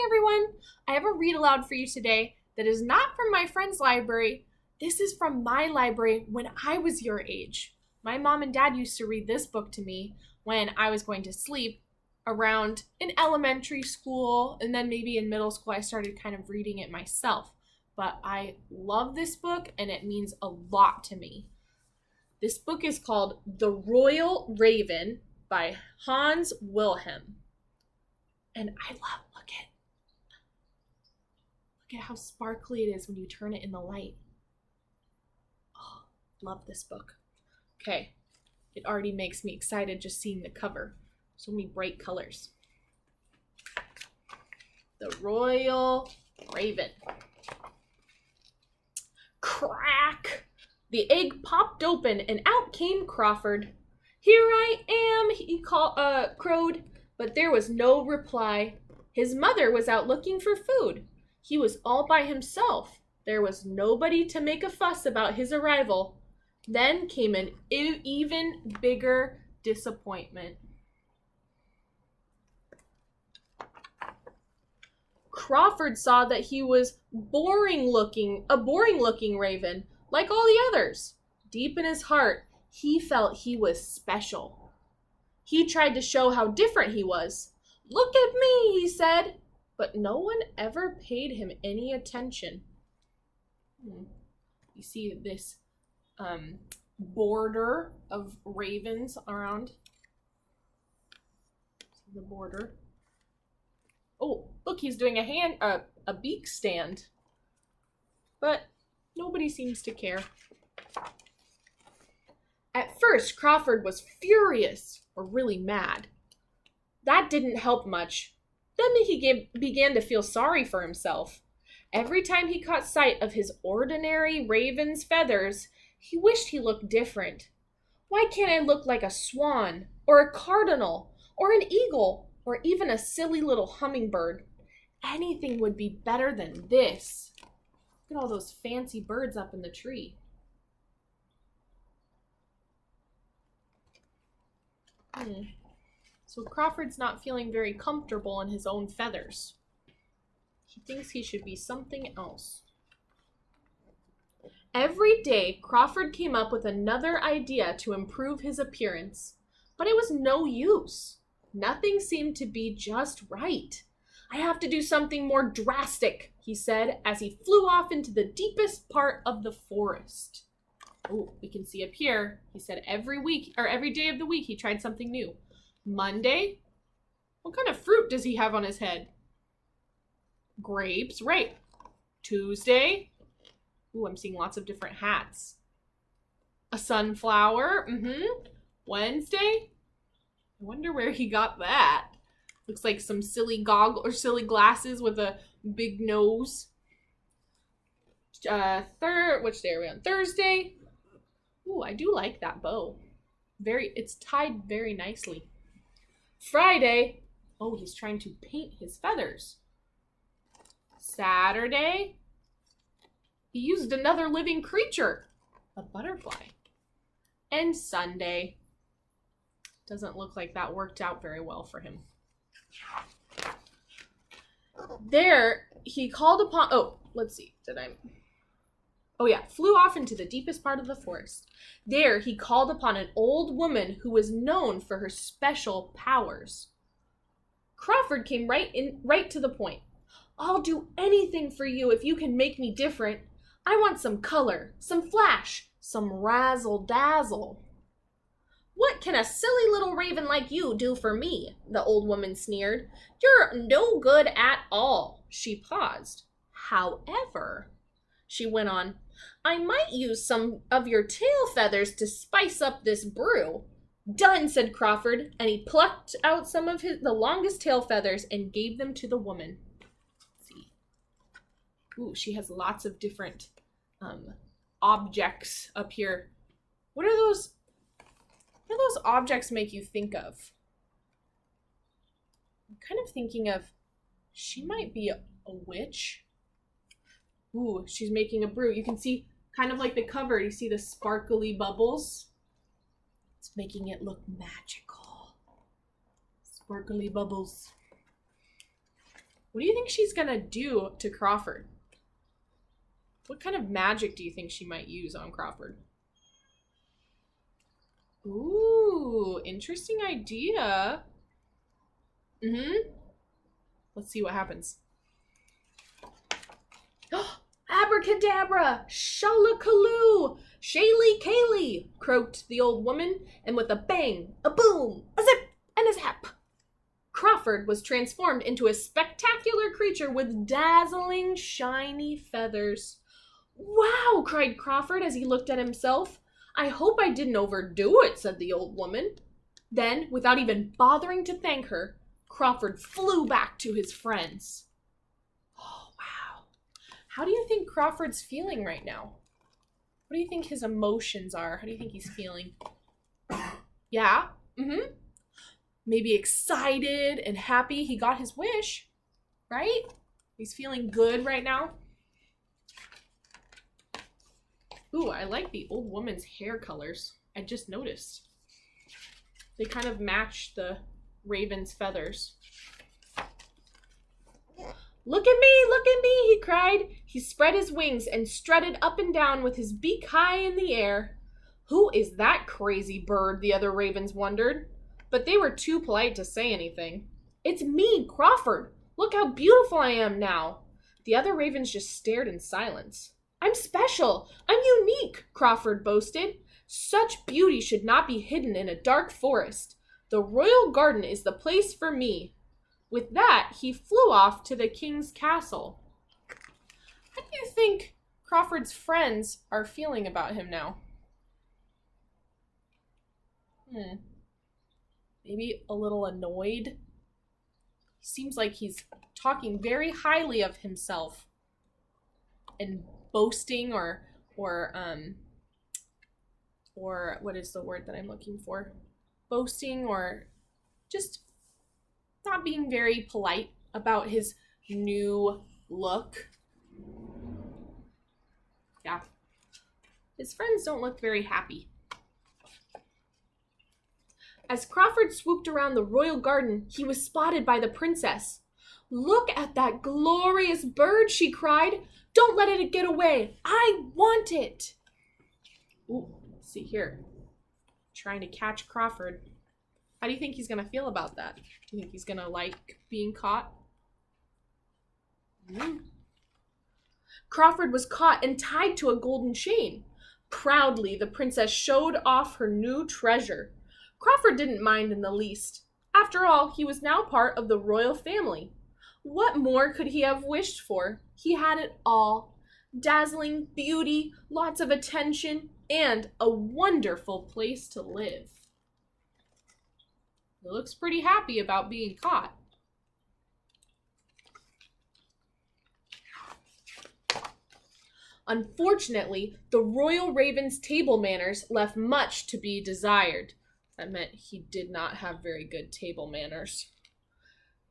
everyone! I have a read aloud for you today that is not from my friend's library. This is from my library when I was your age. My mom and dad used to read this book to me when I was going to sleep around in elementary school, and then maybe in middle school I started kind of reading it myself. But I love this book and it means a lot to me. This book is called The Royal Raven by Hans Wilhelm. And I look at how sparkly it is when you turn it in the light. Oh, love this book. Okay, it already makes me excited just seeing the cover. So many bright colors. The Royal Raven. Crack! The egg popped open and out came Crawford. "Here I am," he crowed, but there was no reply. His mother was out looking for food. He was all by himself. There was nobody to make a fuss about his arrival. Then came an even bigger disappointment. Crawford saw that he was a boring looking raven, like all the others. Deep in his heart, he felt he was special. He tried to show how different he was. "Look at me," he said, but no one ever paid him any attention. You see this border of ravens around the border. Oh, look, he's doing a beak stand. But nobody seems to care. At first, Crawford was furious, or really mad. That didn't help much. Then he began to feel sorry for himself. Every time he caught sight of his ordinary raven's feathers, he wished he looked different. Why can't I look like a swan, or a cardinal, or an eagle, or even a silly little hummingbird? Anything would be better than this. Look at all those fancy birds up in the tree. So Crawford's not feeling very comfortable in his own feathers. He thinks he should be something else. Every day, Crawford came up with another idea to improve his appearance, but it was no use. Nothing seemed to be just right. "I have to do something more drastic," he said as he flew off into the deepest part of the forest. Oh, we can see up here, he said every day of the week he tried something new. Monday, what kind of fruit does he have on his head? Grapes, right. Tuesday, ooh, I'm seeing lots of different hats. A sunflower, Wednesday, I wonder where he got that. Looks like some silly silly glasses with a big nose. Which day are we on? Thursday. Ooh, I do like that bow. It's tied very nicely. Friday. Oh, he's trying to paint his feathers. Saturday. He used another living creature. A butterfly. And Sunday. Doesn't look like that worked out very well for him. There, he called upon... Oh, let's see. Flew off into the deepest part of the forest. There, he called upon an old woman who was known for her special powers. Crawford came right to the point. "I'll do anything for you if you can make me different. I want some color, some flash, some razzle-dazzle." "What can a silly little raven like you do for me?" the old woman sneered. "You're no good at all." She paused. "However," she went on, "I might use some of your tail feathers to spice up this brew." "Done," said Crawford, and he plucked out some of the longest tail feathers and gave them to the woman. Let's see. Ooh, she has lots of different objects up here. What do those objects make you think of? I'm kind of thinking of, she might be a witch. Ooh, she's making a brew. You can see kind of like the cover. You see the sparkly bubbles? It's making it look magical. Sparkly bubbles. What do you think she's gonna do to Crawford? What kind of magic do you think she might use on Crawford? Ooh, interesting idea. Let's see what happens. Abracadabra! Shalakaloo! Shaylee Kaylee! Croaked the old woman, and with a bang, a boom, a zip, and a zap, Crawford was transformed into a spectacular creature with dazzling, shiny feathers. Wow, cried Crawford as he looked at himself. I hope I didn't overdo it, said the old woman. Then, without even bothering to thank her, Crawford flew back to his friends. Oh, wow. How do you think Crawford's feeling right now? What do you think his emotions are? How do you think he's feeling? Yeah? Maybe excited and happy he got his wish, right? He's feeling good right now. Ooh, I like the old woman's hair colors. I just noticed. They kind of match the raven's feathers. Look at me, he cried. He spread his wings and strutted up and down with his beak high in the air. Who is that crazy bird? The other ravens wondered, but they were too polite to say anything. It's me, Crawford. Look how beautiful I am now. The other ravens just stared in silence. I'm special. I'm unique, Crawford boasted. Such beauty should not be hidden in a dark forest. The royal garden is the place for me. With that, he flew off to the king's castle. How do you think Crawford's friends are feeling about him now? Maybe a little annoyed. He seems like he's talking very highly of himself and boasting or what is the word that I'm looking for? Boasting or just not being very polite about his new look. Yeah. His friends don't look very happy. As Crawford swooped around the royal garden, he was spotted by the princess. Look at that glorious bird, she cried. Don't let it get away. I want it. Ooh, let's see here. Trying to catch Crawford. How do you think he's going to feel about that? Do you think he's going to like being caught? Crawford was caught and tied to a golden chain. Proudly, the princess showed off her new treasure. Crawford didn't mind in the least. After all, he was now part of the royal family. What more could he have wished for? He had it all. Dazzling beauty, lots of attention, and a wonderful place to live. He looks pretty happy about being caught. Unfortunately, the royal raven's table manners left much to be desired. That meant he did not have very good table manners.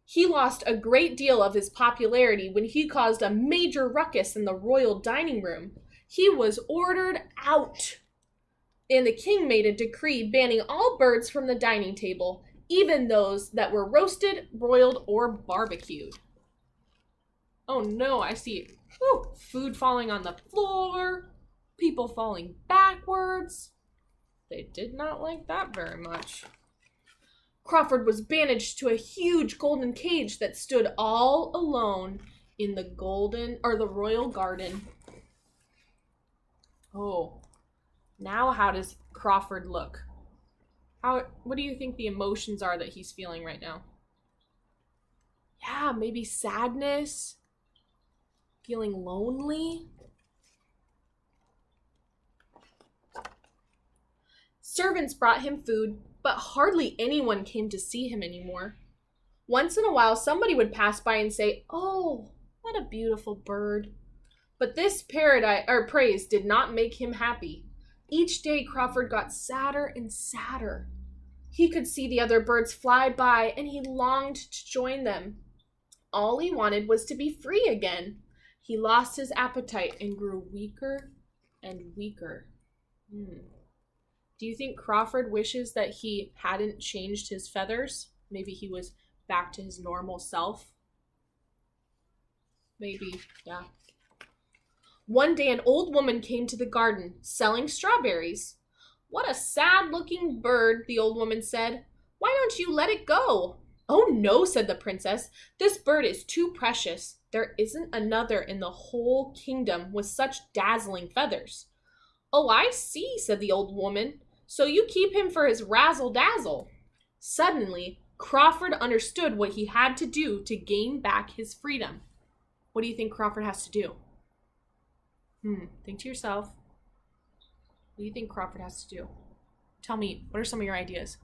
He lost a great deal of his popularity when he caused a major ruckus in the royal dining room. He was ordered out, and the king made a decree banning all birds from the dining table, even those that were roasted, broiled, or barbecued. Oh no, I see food falling on the floor, people falling backwards. They did not like that very much. Crawford was banished to a huge golden cage that stood all alone in the royal garden. Oh, now how does Crawford look? What do you think the emotions are that he's feeling right now? Yeah, maybe sadness, feeling lonely. Servants brought him food, but hardly anyone came to see him anymore. Once in a while, somebody would pass by and say, "Oh, what a beautiful bird." But this praise did not make him happy. Each day, Crawford got sadder and sadder. He could see the other birds fly by, and he longed to join them. All he wanted was to be free again. He lost his appetite and grew weaker and weaker. Do you think Crawford wishes that he hadn't changed his feathers? Maybe he was back to his normal self? maybe, yeah. One day an old woman came to the garden, selling strawberries. "What a sad-looking bird," the old woman said. "Why don't you let it go?" "Oh, no," said the princess. "This bird is too precious. There isn't another in the whole kingdom with such dazzling feathers." "Oh, I see," said the old woman. "So you keep him for his razzle-dazzle." Suddenly, Crawford understood what he had to do to gain back his freedom. What do you think Crawford has to do? Think to yourself. What do you think Crawford has to do? Tell me, what are some of your ideas?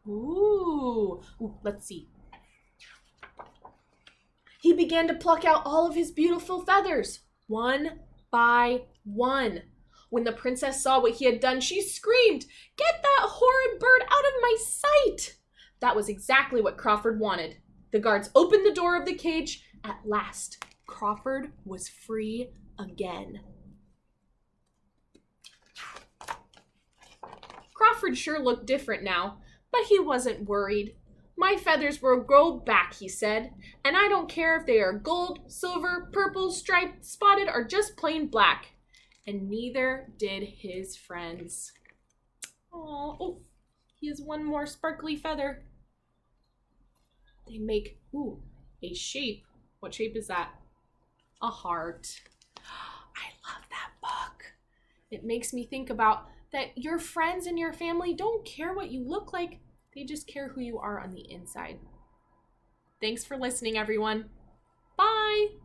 Ooh, let's see. He began to pluck out all of his beautiful feathers, one by one. When the princess saw what he had done, she screamed, "Get that horrid bird out of my sight!" That was exactly what Crawford wanted. The guards opened the door of the cage. At last, Crawford was free again. Crawford sure looked different now, but he wasn't worried. "My feathers will grow back," he said, "and I don't care if they are gold, silver, purple, striped, spotted, or just plain black." And neither did his friends. Oh, he has one more sparkly feather. They make, a shape. What shape is that? A heart. I love that book. It makes me think about that your friends and your family don't care what you look like. They just care who you are on the inside. Thanks for listening, everyone. Bye.